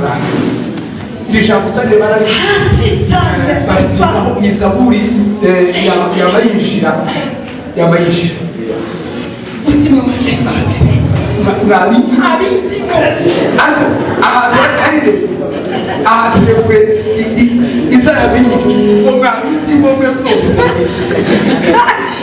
turanga ijambo usane baratibaho izaburi yabayinjira umutima waje nabi ariko ahantu harire ahaterekwe izarabinyi umwami ingombe zose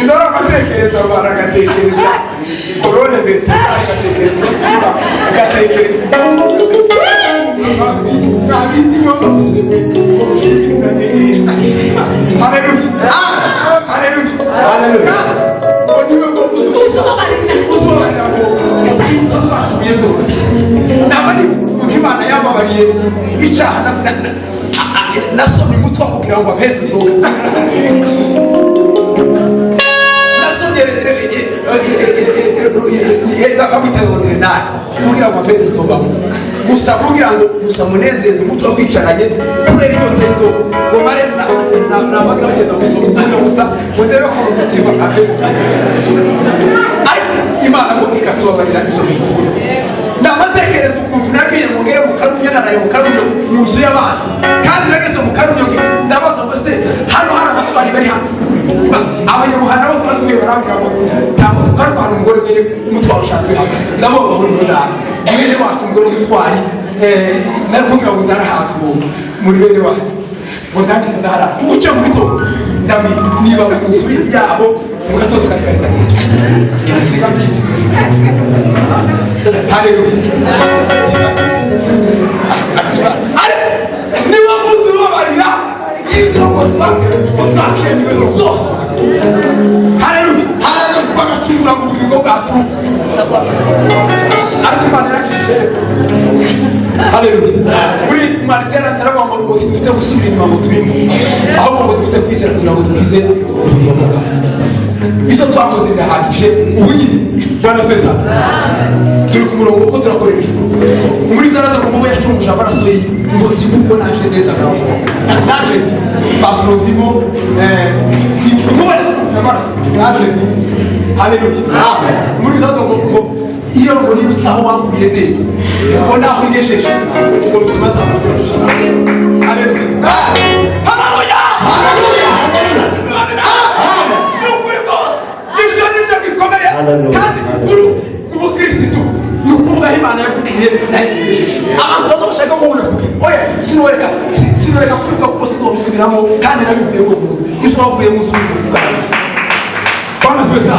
izara amatekereza rubara agatekereza korone beta agatekereza agatekereza nabi ingombe zose haleluya haleluya nabari ukimana yambabariye icyaha nasomye umutwe kugira ngo apese inzoga nasomye amwitegonere nawe kugira ngo apese inzoga gusa kugira ngo gusa munezeze umutwe kwicaranye kubera inyota y'inzoga ngo mare namagira kugenda gusoma gusa ngo ndebe ko umutima apese ariko imana ngo ikatubabarira ibyo bintu ndamatekereza ukuntu nabwiye ngo ngere mu karumyo naraye mu karumyo yuzuye abantu kandi nageze mu karumyo ndabaza ngo se hano hari abatwari bari hano abanyamuhanda bo twaguye barambwira ngo ntabwo tukarwara umugore mwene umutwaro ushatse hano ndabona bahuriro nawe mwene wacu umugore w'umutwari nari kugira ngo ndarahatu muri bene wacu ngo ndangize ndahara ucyo mu gitondo niba mu nzu yabo mu gatondo kakarita asiga haleluya niba muzi babarira ibyo ngo twakemwe zose haleluya haleluya bagacungura mu bugingo bwacu ariko imana yakije haleluya muri marizena nsaraba ngo dufite gusubira inyuma ngo turimo ahubwo ngo dufite kwizera kugira ngo dukize ubugingo bwacu icyo twakoze birahagije ubu nyine bwana sweza turi ku murongo uko turakorera ijuru muri zaraza ngo mubo yacunguje amaraso y'ingozi kuko naje neza naje patro ndimo mubo yacunguje amaraso naje haleluya muri zaraza ngo iyo ngo ni usaho wambwiye de ngo naho ngejeje ngo bituma zamutura dushana haleluya haleluya haleluya kandi uru ubukristo nukuvuga imana yakubwiye abantu baza bashaka kubona kugira oya sinoreka kuvuga ko bose tubisubiramo kandi nabivuye ko ibyo bavuye mu zuba bana sweza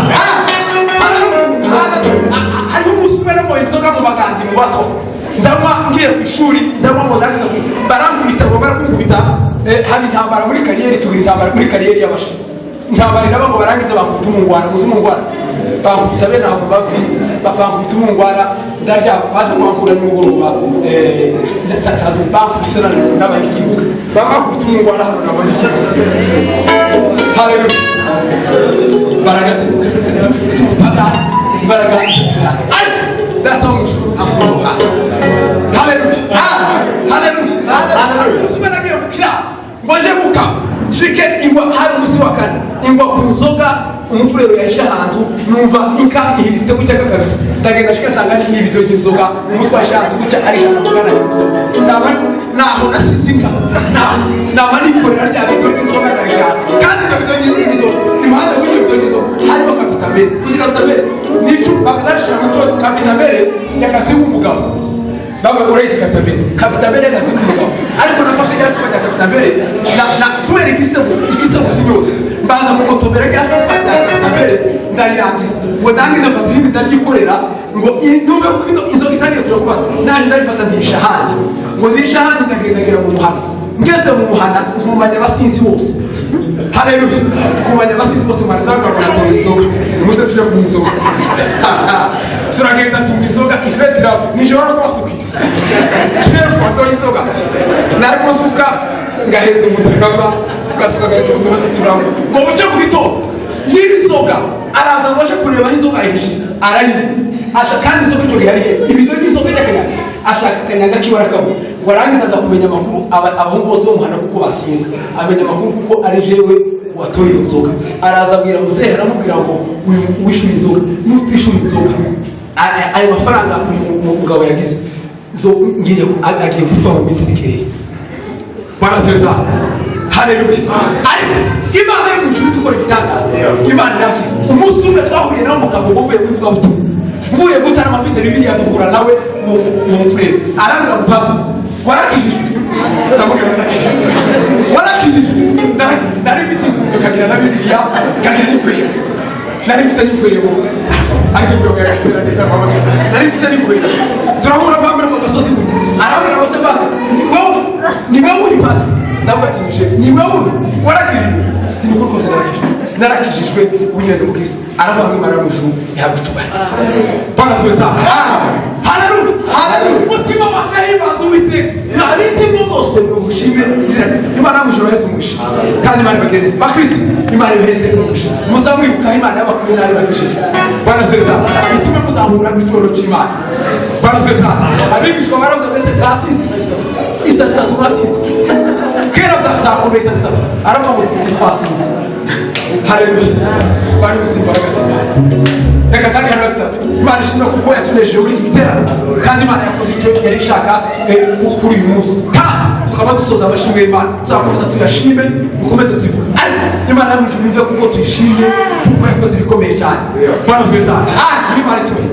hariho umusumene mu inzoga mu bagandi mu bato ndanywa ngiye ku ishuri ndanywa ngo ndagiza barankubita ngo barakubita hari intambara muri kariyeri tugura intambara muri kariyeri y'abashi ntabarira ngo barangize bakubita umungwara muzumungwara bakubita bene abo bafi bakubita umungwara ndarya baje kwankura nimugoroba tatazo bakubisana n'abayigihugu bakubita umungwara hano nabone haleluya baragaze simupada baragaze sira ay datonje amuha haleluya haleluya sumana ngiye kukira ngoje muka shike ingwa hari umusi wa kane ingwa ku nzoga umufurero yahisha ahantu numva inka ihiritse mu cyaka kabiri ndagenda shike sanga ni ibido by'inzoga umutwasha ahantu gucya ari hano kugana gusa naho nasize inka naho nikorera rya bido by'inzoga ndarisha kandi ibyo bido by'inzoga impande w'ibyo bido by'inzoga harimo kapitamere uzikapitamere nicu bakazashira mu cyo kapitamere yakasiga umugabo baba urayise kapitamere yakasiga umugabo ariko nafashe cyane cyane kapitamere na kubera igisebusinyo baza mukotobera cyane kapitamere ndarirangiza ngo ndangiza fatirindi ndarikorera ngo numve ko izo gitangiye kuba nari ndarifata ndisha handi ngo ndisha handi ndagendagera mu muhanda ngeze mu muhanda nkumanya abasinzi bose haleluya nkumanya abasinzi bose marandanga bakatoizo muze tuje ku mizoga turagenda tumizoga ifetira nijoro kwasuka chef watoizoga nariko suka ngaheza umutakamba gasuka gaheza umutakamba turamo ngo buce mu gitondo yirizoga araza ngoje kureba izoga yishi arayi asha kandi izoga cyo gihari heza ibido n'izoga yakanya ashaka kanyaga kibarakamo warangiza aza kumenya amakuru abahungu bose bo muhana kuko basinze amenya amakuru kuko ari jewe watoye iyo nzoga araza abwira muzehe aramubwira ngo wishyura inzoga n'utishyura inzoga ayo mafaranga uyu mugabo yagize zo ngiye agiye gupfa mu minsi mikeya. Bwana sasa haleluya. Ariko Imana y'umujuru ikora ibitangaza. Imana irakiza. Umunsi umwe twahuriye nawe mu kagogo uvuye kuvuga butumwa. Mvuye gutara amafite Bibiliya duhura nawe mu mfurere. Arambwira ngo papa warakijijwe. Warakijijwe. Nari mfite kagira na Bibiliya kagira n'ikwiye. Nari mfite n'ikwiye bo. Ariko byo yarashobora neza mama. Nari mfite n'ikwiye. Turahura bamwe mu gasozi mu. Arambwira bose papa ni wewe uri papa. Ndabatije ni wewe warakijijwe. Tiniko kose narakijijwe ubunyende mu Kristo. Aravuga Imana y'umujuru yagutuba. Bwana sasa. Haleluya. Haleluya. Mutima wakahimbaza Uwiteka. Nabindi byose mushime izina. Imana y'umujuru yaheze umugisha. Kandi Imana ibagereza. Bakristo Imana ibaheze umugisha. Muzamwibuka Imana y'abakuye nayo bagishije. Bwana sasa. Bitume muzamura kw'icoro cy'Imana. Bwana sasa. Abigishwa baravuze mbese classics isa classics. Kera byakomeye isa. Aravuga ngo classics. Haleluya. Bari gusimba agasimba. Reka kandi harastatu. Imana ishimwe kuko yatunejeje muri iki giterane. Kandi Imana yakoze icyo yari ishaka kuri uyu munsi. Tukaba dusoza abashimwe Imana. Tuzakomeza tuyashime, dukomeze tuyivuge. Imana y'umujuru imve kuko tuyishimye kuko yakoze ibikomeye cyane. Bwana wese. Imana ituwe.